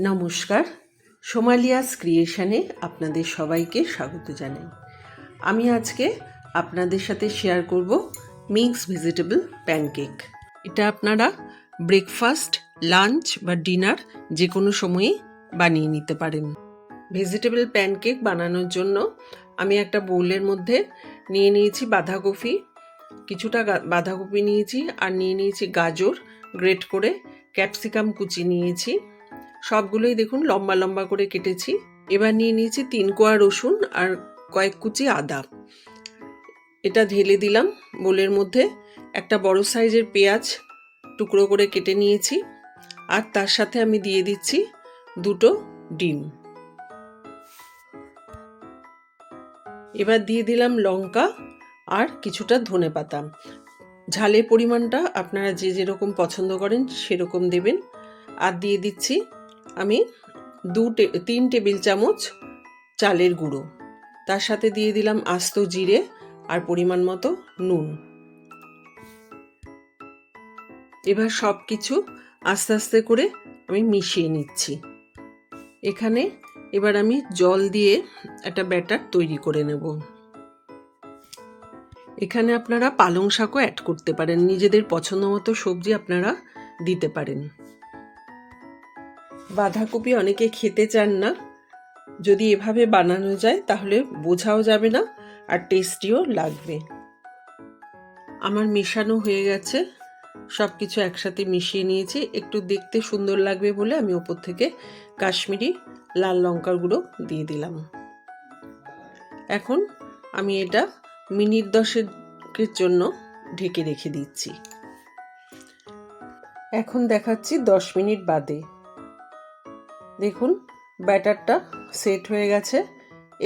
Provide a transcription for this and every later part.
নমস্কার, সোমালিয়াস ক্রিয়েশনে আপনাদের সবাইকে স্বাগত জানাই। আমি আজকে আপনাদের সাথে শেয়ার করব মিক্স ভেজিটেবল প্যানকেক। এটা আপনারা ব্রেকফাস্ট, লাঞ্চ বা ডিনার যে কোনো সময়ে বানিয়ে নিতে পারেন। ভেজিটেবল প্যানকেক বানানোর জন্য আমি একটা বোলের মধ্যে নিয়ে নিয়েছি বাঁধাকপি, কিছুটা বাঁধাকপি নিয়েছি, আর নিয়ে নিয়েছি গাজর গ্রেট করে, ক্যাপসিকাম কুচি নিয়েছি, সবগুলোই দেখুন লম্বা লম্বা করে কেটেছি। এবার নিয়ে নিয়েছি 3 কোয়া রসুন আর কয়েক কুচি আদা। এটা ঢেলে দিলাম বোলের মধ্যে। একটা বড় সাইজের পেঁয়াজ টুকরো করে কেটে নিয়েছি, আর তার সাথে আমি দিয়ে দিচ্ছি 2টো ডিম। এবার দিয়ে দিলাম লঙ্কা আর কিছুটা ধনেপাতা। ঝালের পরিমাণটা আপনারা যে যেরকম পছন্দ করেন সেরকম দেবেন। আর দিয়ে দিচ্ছি আমি 3 টেবিল চামচ চালের গুঁড়ো। তার সাথে দিয়ে দিলাম আস্ত জিরে আর পরিমাণ মতো নুন। এবার সব কিছু আস্তে আস্তে করে আমি মিশিয়ে নিচ্ছি। এখানে এবার আমি জল দিয়ে একটা ব্যাটার তৈরি করে নেব। এখানে আপনারা পালং শাকও অ্যাড করতে পারেন, নিজেদের পছন্দ মতো সবজি আপনারা দিতে পারেন। বাঁধাকপি অনেকে খেতে চান না, যদি এভাবে বানানো যায় তাহলে বোঝাও যাবে না আর টেস্টিও লাগবে। আমার মেশানো হয়ে গেছে, সব কিছু একসাথে মিশিয়ে নিয়েছি। একটু দেখতে সুন্দর লাগবে বলে আমি ওপর থেকে কাশ্মীরি লাল লঙ্কার গুঁড়ো দিয়ে দিলাম। এখন আমি এটা মিনিট 10-এর জন্য ঢেকে রেখে দিচ্ছি। এখন দেখাচ্ছি 10 মিনিট বাদে। দেখুন ব্যাটারটা সেট হয়ে গেছে,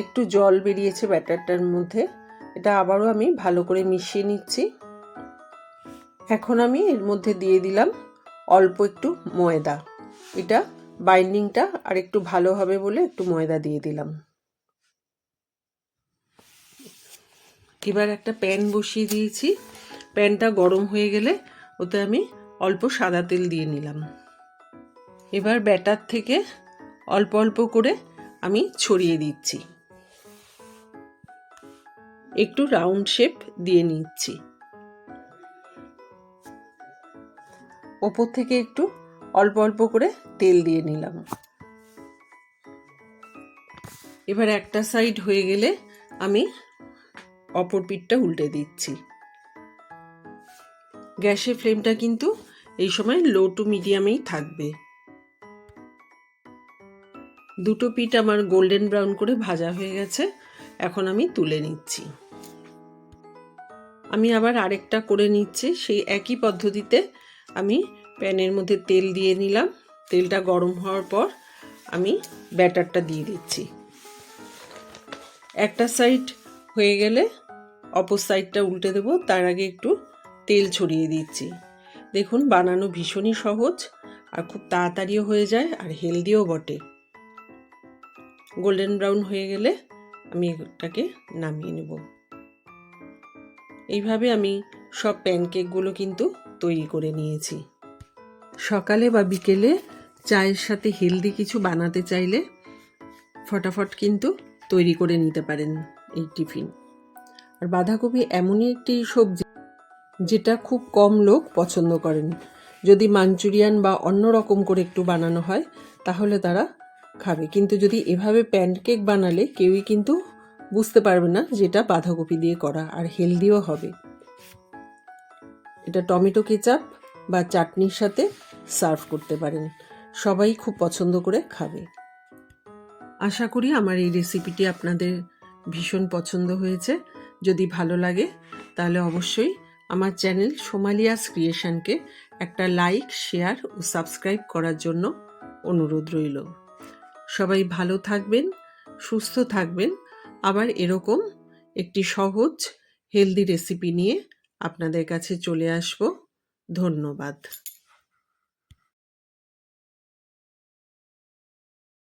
একটু জল বেরিয়েছে ব্যাটারটার মধ্যে। এটা আবারও আমি ভালো করে মিশিয়ে নিচ্ছি। এখন আমি এর মধ্যে দিয়ে দিলাম অল্প একটু ময়দা। এটা বাইন্ডিংটা আর একটু ভালো হবে বলে একটু ময়দা দিয়ে দিলাম। এবার একটা প্যান বসিয়ে দিয়েছি। প্যানটা গরম হয়ে গেলে ওতে আমি অল্প সাদা তেল দিয়ে নিলাম। এবার ব্যাটার থেকে অল্প অল্প করে আমি ছড়িয়ে দিচ্ছি, একটু রাউন্ড শেপ দিয়ে নিচ্ছি। ওপর থেকে একটু অল্প অল্প করে তেল দিয়ে নিলাম। এবার একটা সাইড হয়ে গেলে আমি অপর পিঠটা উল্টে দিচ্ছি। গ্যাসের ফ্লেমটা কিন্তু এই সময় লো টু মিডিয়ামেই থাকবে। দুটো পিঠ আমার গোল্ডেন ব্রাউন করে ভাজা হয়ে গেছে, এখন আমি তুলে নিচ্ছি। আমি আবার আরেকটা করে নিচ্ছি। সেই একই পদ্ধতিতে আমি প্যানের মধ্যে তেল দিয়ে নিলাম। তেলটা গরম হওয়ার পর আমি ব্যাটারটা দিয়ে দিচ্ছি। একটা সাইড হয়ে গেলে অপর সাইডটা উল্টে দেবো, তার আগে একটু তেল ছড়িয়ে দিচ্ছি। দেখুন বানানো ভীষণই সহজ আর খুব তাড়াতাড়িও হয়ে যায় আর হেলদিও বটে। গোল্ডেন ব্রাউন হয়ে গেলে আমি এটাকে নামিয়ে নেব। এইভাবে আমি সব প্যানকেকগুলো কিন্তু তৈরি করে নিয়েছি। সকালে বা বিকেলে চায়ের সাথে হেলদি কিছু বানাতে চাইলে ফটাফট কিন্তু তৈরি করে নিতে পারেন এই টিফিন। আর বাঁধাকপি এমনই একটি সবজি যেটা খুব কম লোক পছন্দ করেন। যদি মাঞ্চুরিয়ান বা অন্য রকম করে একটু বানানো হয় তাহলে তারা খাবে, কিন্তু যদি এভাবে প্যানকেক বানালে কেউই কিন্তু বুঝতে পারবে না যেটা বাঁধাকপি দিয়ে করা, আর হেলদিও হবে। এটা টমেটো কেচাপ বা চাটনির সাথে সার্ভ করতে পারেন, সবাই খুব পছন্দ করে খাবে। আশা করি আমার এই রেসিপিটি আপনাদের ভীষণ পছন্দ হয়েছে। যদি ভালো লাগে তাহলে অবশ্যই আমার চ্যানেল সোমালিয়াস ক্রিয়েশনকে একটা লাইক, শেয়ার ও সাবস্ক্রাইব করার জন্য অনুরোধ রইল। সবাই ভালো থাকবেন, সুস্থ থাকবেন। আবার এরকম একটি সহজ হেলদি রেসিপি নিয়ে আপনাদের কাছে চলে আসব। ধন্যবাদ।